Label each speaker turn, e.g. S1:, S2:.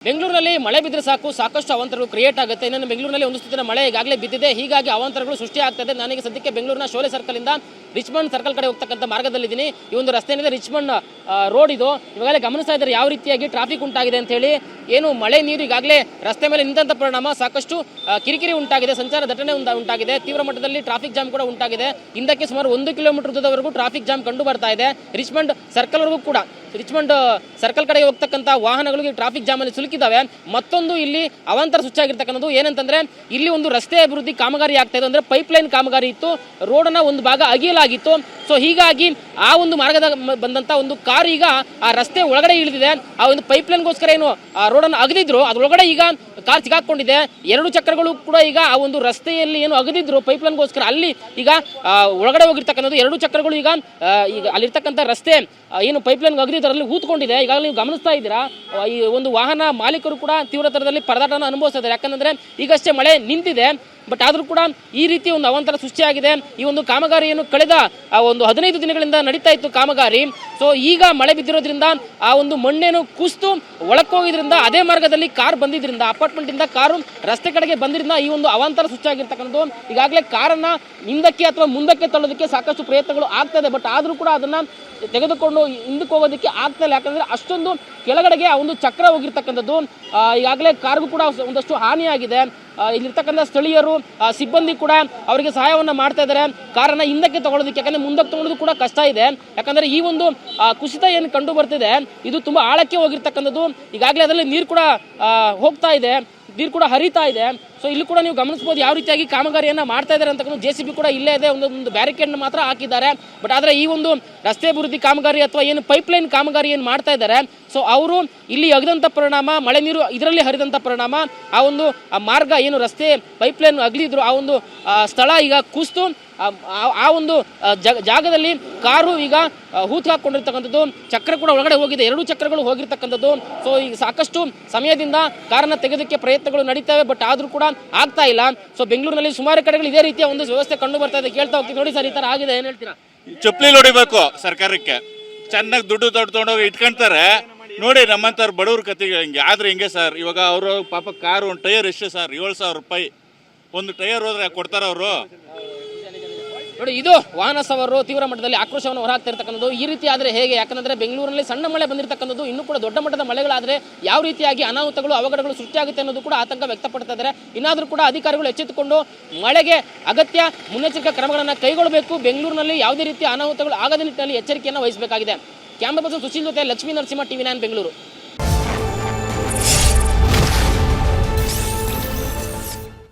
S1: ಬೆಂಗಳೂರಿನಲ್ಲಿ ಮಳೆ ಬಿದ್ದರೆ ಸಾಕಷ್ಟು ಅವಾಂತರಗಳು ಕ್ರಿಯೇಟ್ ಆಗುತ್ತೆ. ಇನ್ನೊಂದು ಬೆಂಗಳೂರಿನಲ್ಲಿ ಒಂದು ಸ್ಥಿತಿನ ಮಳೆ ಈಗಾಗಲೇ ಬಿದ್ದಿದೆ, ಹೀಗಾಗಿ ಅವಾಂತರಗಳು ಸೃಷ್ಟಿ ಆಗ್ತದೆ. ನಾನೀಗ ಸದ್ಯಕ್ಕೆ ಬೆಂಗಳೂರಿನ ಶೋಲೆ ಸರ್ಕಲ್ ಇಂದ ರಿಚ್ಮಂಡ್ ಸರ್ಕಲ್ ಕಡೆ ಹೋಗ್ತಕ್ಕಂಥ ಮಾರ್ಗದಲ್ಲಿದ್ದೀನಿ. ಈ ಒಂದು ರಸ್ತೆ ಏನಿದೆ ರಿಚ್ಮಂಡ್ ರೋಡ್ ಇದು. ಇವಾಗಲೇ ಗಮನಿಸ್ತಾ ಇದ್ದಾರೆ ಯಾವ ರೀತಿಯಾಗಿ ಟ್ರಾಫಿಕ್ ಉಂಟಾಗಿದೆ ಅಂತ ಹೇಳಿ. ಏನು ಮಳೆ ನೀರು ಈಗಾಗಲೇ ರಸ್ತೆ ಮೇಲೆ ನಿಂತ ಪರಿಣಾಮ ಸಾಕಷ್ಟು ಕಿರಿಕಿರಿ ಉಂಟಾಗಿದೆ, ಸಂಚಾರ ದಟ್ಟಣೆ ಉಂಟಾಗಿದೆ, ತೀವ್ರ ಮಟ್ಟದಲ್ಲಿ ಟ್ರಾಫಿಕ್ ಜಾಮ್ ಕೂಡ ಉಂಟಾಗಿದೆ. ಹಿಂದಕ್ಕೆ ಸುಮಾರು 1 ಕಿಲೋಮೀಟರ್ ಉದ್ದದವರೆಗೂ ಟ್ರಾಫಿಕ್ ಜಾಮ್ ಕಂಡು ಬರ್ತಾ ಇದೆ. ರಿಚ್ಮಂಡ್ ಸರ್ಕಲ್ ವರೆಗೂ ಕೂಡ ರಿಚ್ಮಂಡ್ ಸರ್ಕಲ್ ಕಡೆಗೆ ಹೋಗ್ತಕ್ಕಂಥ ವಾಹನಗಳಿಗೆ ಟ್ರಾಫಿಕ್ ಜಾಮ್ ಅಲ್ಲಿ ಸಿಲುಕಿದ್ದಾವೆ. ಮತ್ತೊಂದು ಇಲ್ಲಿ ಅವಾಂತರ ಸೃಷ್ಟಿಯಾಗಿರ್ತಕ್ಕಂಥದ್ದು ಏನಂತಂದ್ರೆ, ಇಲ್ಲಿ ಒಂದು ರಸ್ತೆ ಅಭಿವೃದ್ಧಿ ಕಾಮಗಾರಿ ಆಗ್ತಾ ಇದೆ. ಅಂದ್ರೆ ಪೈಪ್ ಲೈನ್ ಕಾಮಗಾರಿ ಇತ್ತು, ರೋಡನ್ನ ಒಂದು ಭಾಗ ಅಗಿಯಲಾಗಿತ್ತು. ಸೊ ಹೀಗಾಗಿ ಆ ಒಂದು ಮಾರ್ಗದ ಬಂದಂತ ಒಂದು ಕಾರ್ ಈಗ ಆ ರಸ್ತೆ ಒಳಗಡೆ ಇಳಿದಿದೆ. ಆ ಒಂದು ಪೈಪ್ ಲೈನ್ಗೋಸ್ಕರ ಏನು ಆ ರೋಡನ್ನು ಅಗದಿದ್ರು ಅದ್ರೊಳಗಡೆ ಈಗ ಕಾರ್ ಸಿಗಾಕೊಂಡಿದೆ. 2 ಚಕ್ರಗಳು ಕೂಡ ಈಗ ಆ ಒಂದು ರಸ್ತೆಯಲ್ಲಿ ಏನು ಅಗದಿದ್ರು ಪೈಪ್ ಲೈನ್ಗೋಸ್ಕರ ಅಲ್ಲಿ ಈಗ ಒಳಗಡೆ ಹೋಗಿರ್ತಕ್ಕಂಥದ್ದು 2 ಚಕ್ರಗಳು ಈಗ ಅಲ್ಲಿರ್ತಕ್ಕಂಥ ರಸ್ತೆ ಏನು ಪೈಪ್ ಲೈನ್ ಅಗದಿದ್ದರಲ್ಲಿ ಹೂತ್ಕೊಂಡಿದೆ. ಈಗಾಗಲೇ ನೀವು ಗಮನಿಸ್ತಾ ಇದ್ದೀರಾ. ಈ ಒಂದು ವಾಹನ ಮಾಲೀಕರು ಕೂಡ ತೀವ್ರತರದಲ್ಲಿ ಪರದಾಟವನ್ನು ಅನುಭವಿಸ್ತಾ ಇದ್ದಾರೆ. ಯಾಕಂದ್ರೆ ಈಗಷ್ಟೇ ಮಳೆ ನಿಂತಿದೆ, ಬಟ್ ಆದರೂ ಕೂಡ ಈ ರೀತಿ ಒಂದು ಅವಾಂತರ ಸೃಷ್ಟಿಯಾಗಿದೆ. ಈ ಒಂದು ಕಾಮಗಾರಿಯನ್ನು ಕಳೆದ ಒಂದು 15 ದಿನಗಳಿಂದ ನಡೀತಾ ಇತ್ತು ಕಾಮಗಾರಿ. ಸೊ ಈಗ ಮಳೆ ಬಿದ್ದಿರೋದ್ರಿಂದ ಆ ಒಂದು ಮಣ್ಣೇನು ಕುಸಿದು ಒಳಕೋಗಿದ್ರಿಂದ ಅದೇ ಮಾರ್ಗದಲ್ಲಿ ಕಾರ್ ಬಂದಿದ್ರಿಂದ ಅಪಾರ್ಟ್ಮೆಂಟ್ ಇಂದ ಕಾರು ರಸ್ತೆ ಕಡೆಗೆ ಬಂದಿದ್ರಿಂದ ಈ ಒಂದು ಅವಾಂತರ ಸೃಷ್ಟಿಯಾಗಿರ್ತಕ್ಕಂಥದ್ದು. ಈಗಾಗಲೇ ಕಾರನ್ನ ಹಿಂದಕ್ಕೆ ಅಥವಾ ಮುಂದಕ್ಕೆ ತಳ್ಳೋದಕ್ಕೆ ಸಾಕಷ್ಟು ಪ್ರಯತ್ನಗಳು ಆಗ್ತದೆ, ಬಟ್ ಆದರೂ ಕೂಡ ಅದನ್ನ ತೆಗೆದುಕೊಂಡು ಹಿಂದಕ್ಕೆ ಹೋಗೋದಕ್ಕೆ ಆಗ್ತಾ ಇಲ್ಲ. ಯಾಕಂದ್ರೆ ಅಷ್ಟೊಂದು ಕೆಳಗಡೆಗೆ ಆ ಒಂದು ಚಕ್ರ ಹೋಗಿರ್ತಕ್ಕಂಥದ್ದು. ಈಗಾಗಲೇ ಕಾರ್ಗೂ ಕೂಡ ಒಂದಷ್ಟು ಹಾನಿಯಾಗಿದೆ. ಇಲ್ಲಿರ್ತಕ್ಕಂಥ ಸ್ಥಳೀಯರು ಸಿಬ್ಬಂದಿ ಕೂಡ ಅವರಿಗೆ ಸಹಾಯವನ್ನು ಮಾಡ್ತಾ ಇದ್ದಾರೆ ಕಾರನ್ನ ಹಿಂದಕ್ಕೆ ತಗೊಳ್ಳೋದಕ್ಕೆ. ಯಾಕಂದ್ರೆ ಮುಂದಕ್ಕೆ ತಗೊಳ್ಳೋದು ಕೂಡ ಕಷ್ಟ ಇದೆ. ಯಾಕಂದ್ರೆ ಈ ಒಂದು ಕುಸಿತ ಏನು ಕಂಡು ಬರ್ತಿದೆ ಇದು ತುಂಬಾ ಆಳಕ್ಕೆ ಹೋಗಿರ್ತಕ್ಕಂಥದ್ದು. ಈಗಾಗಲೇ ಅದರಲ್ಲಿ ನೀರು ಕೂಡ ಹೋಗ್ತಾ ಇದೆ, ನೀರು ಕೂಡ ಹರಿತಾ ಇದೆ. ಸೊ ಇಲ್ಲಿ ಕೂಡ ನೀವು ಗಮನಿಸಬಹುದು ಯಾವ ರೀತಿಯಾಗಿ ಕಾಮಗಾರಿಯನ್ನು ಮಾಡ್ತಾ ಇದ್ದಾರೆ ಅಂತಕ್ಕಂಥ JCB ಕೂಡ ಇಲ್ಲೇ ಇದೆ. ಒಂದು ಬ್ಯಾರಿಕೇಡ್ ಮಾತ್ರ ಹಾಕಿದ್ದಾರೆ. ಬಟ್ ಆದರೆ ಈ ಒಂದು ರಸ್ತೆ ಅಭಿವೃದ್ಧಿ ಕಾಮಗಾರಿ ಅಥವಾ ಏನು ಪೈಪ್ ಲೈನ್ ಕಾಮಗಾರಿ ಏನು ಮಾಡ್ತಾ ಇದ್ದಾರೆ, ಸೊ ಅವರು ಇಲ್ಲಿ ಅಗದಂಥ ಪರಿಣಾಮ, ಮಳೆ ನೀರು ಇದರಲ್ಲಿ ಹರಿದಂಥ ಪರಿಣಾಮ ಆ ಒಂದು ಮಾರ್ಗ ಏನು ರಸ್ತೆ ಪೈಪ್ ಲೈನ್ ಅಗಲಿದ್ರು ಆ ಒಂದು ಸ್ಥಳ ಈಗ ಕುಸಿದು ಆ ಒಂದು ಜಾಗದಲ್ಲಿ ಕಾರು ಈಗ ಹೂತು ಹಾಕೊಂಡಿರ್ತಕ್ಕಂಥದ್ದು. ಚಕ್ರ ಕೂಡ ಒಳಗಡೆ ಹೋಗಿದೆ, 2 ಚಕ್ರಗಳು ಹೋಗಿರ್ತಕ್ಕಂಥದ್ದು. ಸೊ ಈಗ ಸಾಕಷ್ಟು ಸಮಯದಿಂದ ಕಾರನ್ನ ತೆಗೆದಕ್ಕೆ ಪ್ರಯತ್ನಗಳು ನಡೀತವೆ, ಬಟ್ ಆದ್ರೂ ಕೂಡ ಆಗ್ತಾ ಇಲ್ಲ. ಸೊ ಬೆಂಗಳೂರಿನಲ್ಲಿ ಸುಮಾರು ಕಡೆಗಳು ಇದೇ ರೀತಿಯ ಒಂದು ವ್ಯವಸ್ಥೆ ಕಂಡು ಬರ್ತಾ ಇದೆ. ಕೇಳ್ತಾ ಹೋಗ್ತೀವಿ. ನೋಡಿ ಸರ್, ಈ ತರ ಆಗಿದೆ, ಏನ್ ಹೇಳ್ತೀರಾ?
S2: ಚಪ್ಪಲಿ ಹೊಡಿಬೇಕು ಸರ್ಕಾರಕ್ಕೆ. ಚೆನ್ನಾಗಿ ದುಡ್ಡು ತಗೊಂಡೋಗಿ ಇಟ್ಕೊಂತಾರೆ. ನೋಡಿ ನಮ್ಮಂತವ್ರು ಬಡವ್ರ ಕತೆಗೆ ಹಿಂಗೆ ಆದ್ರೆ ಹಿಂಗೆ ಸರ್. ಇವಾಗ ಅವರು ಪಾಪ ಕಾರು ಒಂದು ಟೈರ್ ಎಷ್ಟು ಸರ್, 7,000 ರೂಪಾಯಿ ಒಂದು ಟೈರ್ ಹೋದ್ರೆ ಕೊಡ್ತಾರ ಅವರು.
S1: ನೋಡಿ, ಇದು ವಾಹನ ಸವಾರರು ತೀವ್ರ ಮಟ್ಟದಲ್ಲಿ ಆಕ್ರೋಶವನ್ನು ಹೊರಹಾಕ್ತಾ ಇರ್ತಕ್ಕಂಥದ್ದು. ಈ ರೀತಿ ಆದರೆ ಹೇಗೆ? ಯಾಕಂದ್ರೆ ಬೆಂಗಳೂರಿನಲ್ಲಿ ಸಣ್ಣ ಮಳೆ ಬಂದಿರತಕ್ಕಂಥದ್ದು, ಇನ್ನೂ ಕೂಡ ದೊಡ್ಡ ಮಟ್ಟದ ಮಳೆಗಳಾದರೆ ಯಾವ ರೀತಿಯಾಗಿ ಅನಾಹುತಗಳು ಅವಘಡಗಳು ಸೃಷ್ಟಿಯಾಗುತ್ತೆ ಅನ್ನೋದು ಕೂಡ ಆತಂಕ ವ್ಯಕ್ತಪಡ್ತಾ ಇದ್ದಾರೆ. ಇನ್ನಾದರೂ ಕೂಡ ಅಧಿಕಾರಿಗಳು ಎಚ್ಚೆತ್ತುಕೊಂಡು ಮಳೆಗೆ ಅಗತ್ಯ ಮುನ್ನೆಚ್ಚರಿಕಾ ಕ್ರಮಗಳನ್ನು ಕೈಗೊಳ್ಳಬೇಕು. ಬೆಂಗಳೂರಿನಲ್ಲಿ ಯಾವುದೇ ರೀತಿಯ ಅನಾಹುತಗಳು ಆಗದ ನಿಟ್ಟಿನಲ್ಲಿ ಎಚ್ಚರಿಕೆಯನ್ನು ವಹಿಸಬೇಕಾಗಿದೆ. ಕ್ಯಾಮ್ರಾ ಪರ್ಸನ್ ಸುಶೀಲ್ ಜೊತೆ ಲಕ್ಷ್ಮೀ ನರಸಿಂಹ, TV9 ಬೆಂಗಳೂರು.